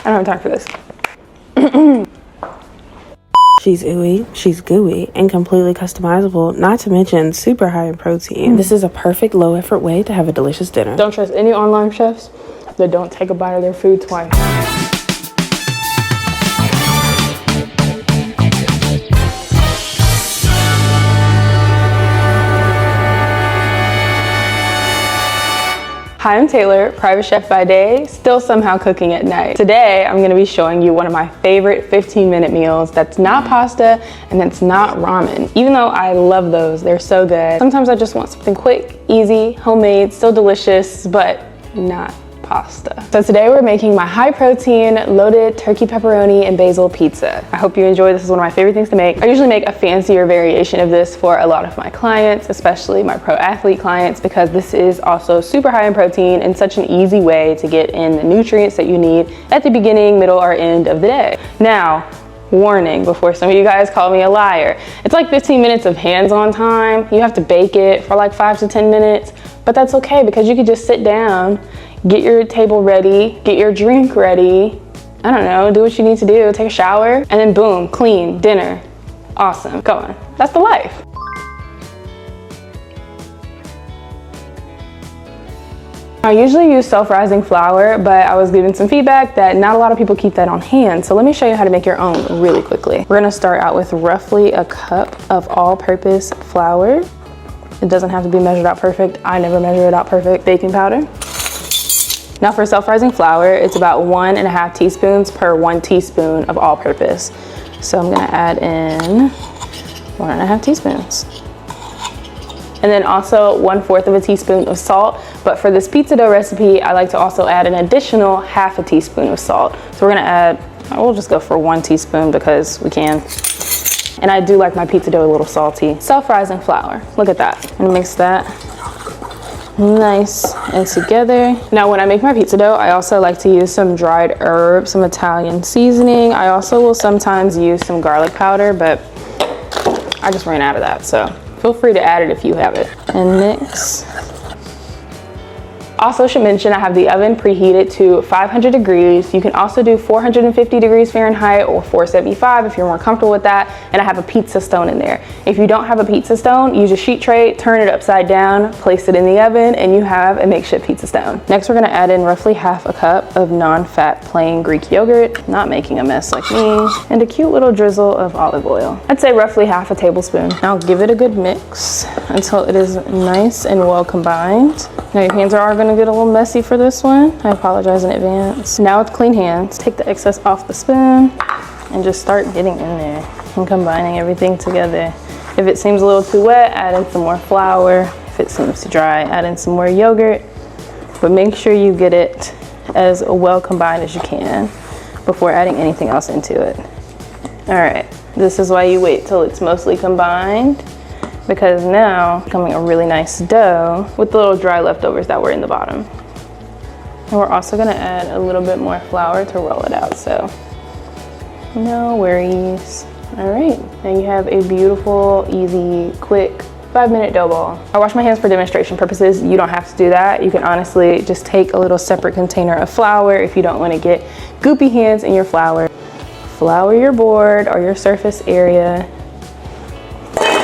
don't have time for this. She's ooey, she's gooey, and completely customizable, not to mention super high in protein. This is a perfect low effort way to have a delicious dinner. Don't trust any online chefs that don't take a bite of their food twice. Hi, I'm Taylor, private chef by day, still somehow cooking at night. Today, I'm gonna be showing you one of my favorite 15-minute meals that's not pasta and that's not ramen. Even though I love those, they're so good. Sometimes I just want something quick, easy, homemade, still delicious, but not pasta. So today we're making my high protein, loaded turkey pepperoni and basil pizza. I hope you enjoy. This is one of my favorite things to make. I usually make a fancier variation of this for a lot of my clients, especially my pro athlete clients, because this is also super high in protein and such an easy way to get in the nutrients that you need at the beginning, middle, or end of the day. Now, warning before some of you guys call me a liar. It's like 15 minutes of hands-on time. You have to bake it for like 5 to 10 minutes, but that's okay because you could just sit down, get your table ready, get your drink ready, I don't know, do what you need to do, take a shower, and then boom, clean, dinner. Awesome, go on. That's the life. I usually use self-rising flour, but I was given some feedback that not a lot of people keep that on hand. So let me show you how to make your own really quickly. We're gonna start out with roughly a cup of all-purpose flour. It doesn't have to be measured out perfect. I never measure it out perfect. Baking powder. Now for self-rising flour, it's about 1.5 teaspoons per 1 teaspoon of all-purpose. So I'm gonna add in 1.5 teaspoons. And then also 1/4 of a teaspoon of salt. But for this pizza dough recipe, I like to also add an additional 1/2 teaspoon of salt. So we're gonna add, we'll just go for 1 teaspoon because we can. And I do like my pizza dough a little salty. Self-rising flour, look at that. I'm gonna mix that nice and together. Now when I make my pizza dough, I also like to use some dried herbs, some Italian seasoning. I also will sometimes use some garlic powder, but I just ran out of that, so feel free to add it if you have it. And mix. Also should mention I have the oven preheated to 500 degrees. You can also do 450 degrees Fahrenheit or 475 if you're more comfortable with that. And I have a pizza stone in there. If you don't have a pizza stone, use a sheet tray, turn it upside down, place it in the oven, and you have a makeshift pizza stone. Next, we're gonna add in roughly 1/2 cup of non-fat plain Greek yogurt, not making a mess like me, and a cute little drizzle of olive oil. I'd say roughly 1/2 tablespoon. Now give it a good mix until it is nice and well combined. Now your hands are gonna get a little messy for this one. I apologize in advance. Now with clean hands, take the excess off the spoon and just start getting in there and combining everything together. If it seems a little too wet, add in some more flour. If it seems too dry, add in some more yogurt. But make sure you get it as well combined as you can before adding anything else into it. All right, this is why you wait till it's mostly combined, because now it's becoming a really nice dough with the little dry leftovers that were in the bottom. And we're also gonna add a little bit more flour to roll it out, so no worries. All right, now you have a beautiful, easy, quick 5-minute dough ball. I wash my hands for demonstration purposes. You don't have to do that. You can honestly just take a little separate container of flour if you don't wanna get goopy hands in your flour. Flour your board or your surface area.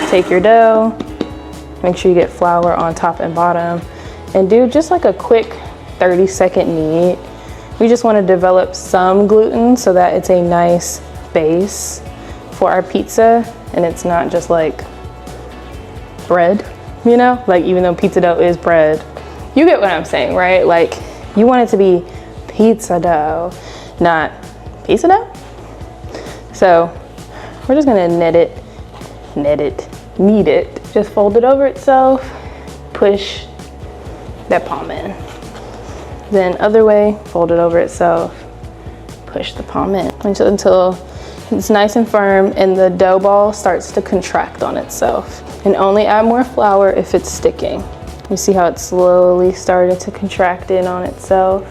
Take your dough, make sure you get flour on top and bottom, and do just like a quick 30-second knead. We just want to develop some gluten so that it's a nice base for our pizza and it's not just like bread, you know? Like even though pizza dough is bread, you get what I'm saying, right? Like you want it to be pizza dough, not pizza dough. So we're just gonna knead it, knead it, just fold it over itself, push that palm in. Then other way, fold it over itself, push the palm in until it's nice and firm and the dough ball starts to contract on itself. And only add more flour if it's sticking. You see how it slowly started to contract in on itself?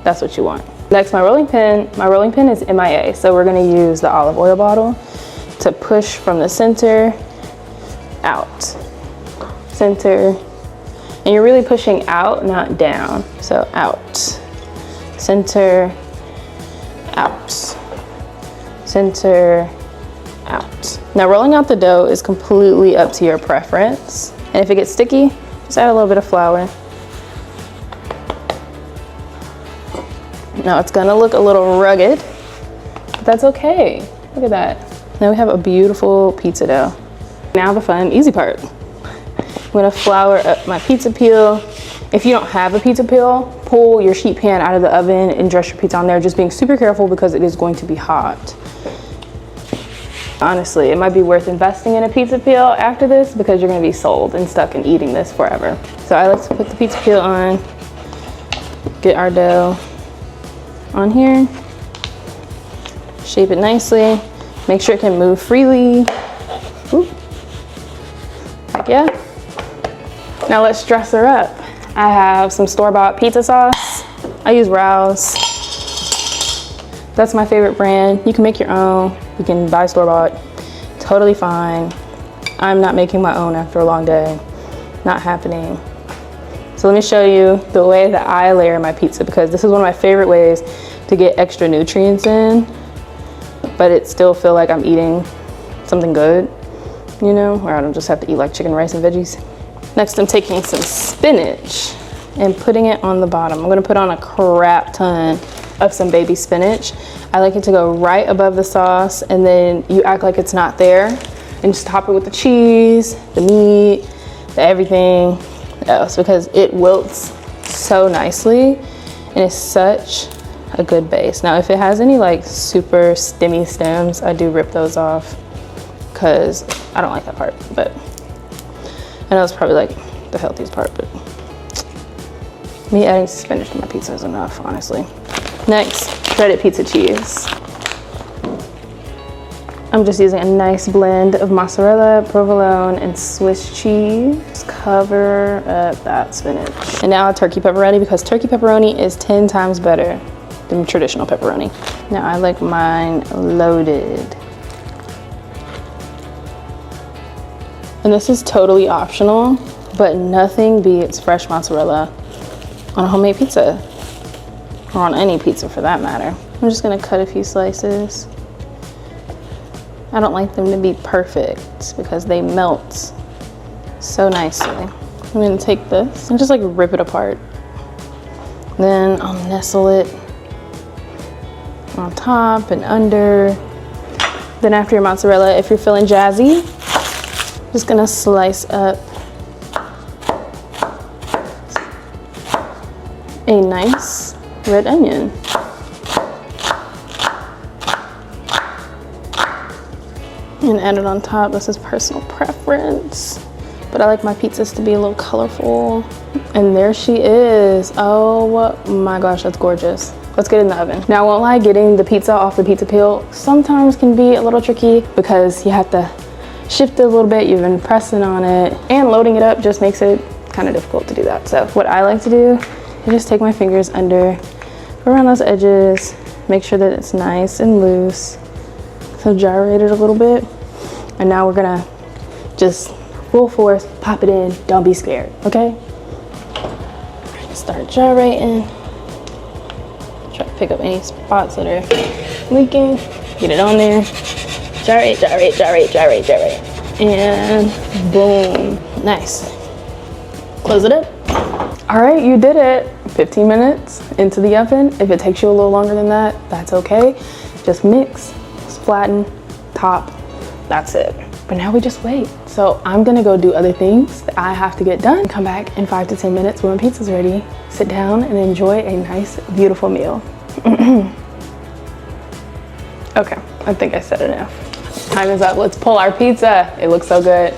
That's what you want. Next, my rolling pin. My rolling pin is MIA, so we're gonna use the olive oil bottle to push from the center out, center, and you're really pushing out, not down. So out, center, out, center, out. Now rolling out the dough is completely up to your preference. And if it gets sticky, just add a little bit of flour. Now it's gonna look a little rugged, but that's okay. Look at that. Now we have a beautiful pizza dough. Now the fun, easy part. I'm gonna flour up my pizza peel. If you don't have a pizza peel, pull your sheet pan out of the oven and dress your pizza on there, just being super careful because it is going to be hot. Honestly, it might be worth investing in a pizza peel after this because you're gonna be sold and stuck in eating this forever. So I like to put the pizza peel on, get our dough on here, shape it nicely, make sure it can move freely. Ooh. Like, yeah. Now let's dress her up. I have some store-bought pizza sauce. I use Rouse. That's my favorite brand. You can make your own. You can buy store-bought. Totally fine. I'm not making my own after a long day. Not happening. So let me show you the way that I layer my pizza, because this is one of my favorite ways to get extra nutrients in, but it still feel like I'm eating something good, you know, where I don't just have to eat like chicken, rice, and veggies. Next, I'm taking some spinach and putting it on the bottom. I'm gonna put on a crap ton of some baby spinach. I like it to go right above the sauce, and then you act like it's not there and just top it with the cheese, the meat, the everything else, because it wilts so nicely and it's such a good base. Now, if it has any like super stemmy stems, I do rip those off because I don't like that part, but I know it's probably like the healthiest part, but me adding spinach to my pizza is enough, honestly. Next, shredded pizza cheese. I'm just using a nice blend of mozzarella, provolone, and Swiss cheese. Just cover up that spinach. And now turkey pepperoni, because turkey pepperoni is 10 times better than traditional pepperoni. Now I like mine loaded. And this is totally optional, but nothing beats fresh mozzarella on a homemade pizza, or on any pizza for that matter. I'm just gonna cut a few slices. I don't like them to be perfect because they melt so nicely. I'm gonna take this and just like rip it apart. Then I'll nestle it on top and under. Then after your mozzarella, if you're feeling jazzy, just gonna slice up a nice red onion. And add it on top. This is personal preference, but I like my pizzas to be a little colorful. And there she is. Oh my gosh, that's gorgeous. Let's get it in the oven. Now, I won't lie, getting the pizza off the pizza peel sometimes can be a little tricky because you have to shift it a little bit. You've been pressing on it, and loading it up just makes it kind of difficult to do that. So what I like to do is just take my fingers under, around those edges, make sure that it's nice and loose. So gyrate it a little bit. And now we're gonna just full force, pop it in, don't be scared, okay? Start gyrating. Try to pick up any spots that are leaking. Get it on there. Gyrate, gyrate, gyrate, gyrate, gyrate. And boom, nice. Close it up. All right, you did it. 15 minutes into the oven. If it takes you a little longer than that, that's okay. Just mix, flatten, top, that's it. But now we just wait. So I'm gonna go do other things that I have to get done. Come back in 5 to 10 minutes when my pizza's ready. Sit down and enjoy a nice, beautiful meal. Okay, I think I said enough. Time is up. Let's pull our pizza. It looks so good.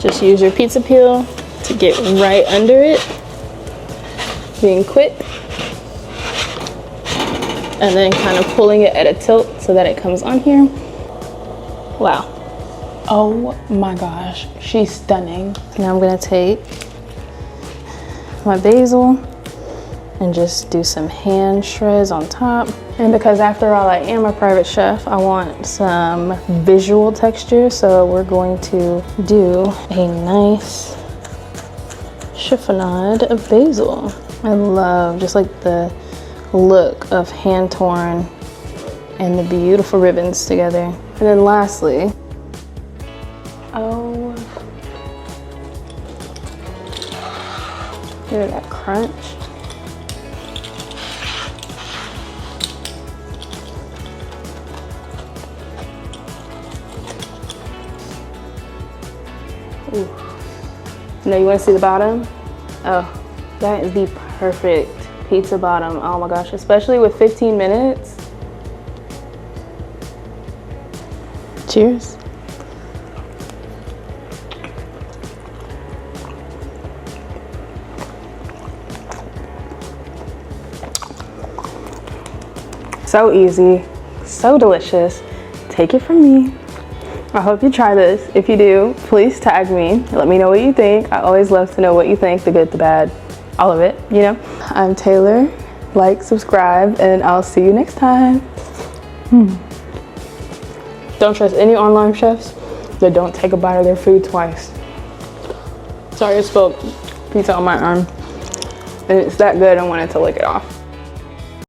Just use your pizza peel to get right under it, being quick, and then kind of pulling it at a tilt so that it comes on here. Wow. Oh my gosh, she's stunning. Now I'm gonna take my basil and just do some hand shreds on top. And because after all, I am a private chef, I want some visual texture. So we're going to do a nice chiffonade of basil. I love just like the look of hand torn and the beautiful ribbons together. And then lastly, oh, hear that crunch. Ooh. Now you want to see the bottom? Oh, that is the perfect pizza bottom. Oh my gosh, especially with 15 minutes. Cheers. So easy, so delicious. Take it from me. I hope you try this. If you do, please tag me. Let me know what you think. I always love to know what you think, the good, the bad, all of it, you know? I'm Taylor. Like, subscribe, and I'll see you next time. Don't trust any online chefs that don't take a bite of their food twice. Sorry, I spilled pizza on my arm. And it's that good, I wanted to lick it off.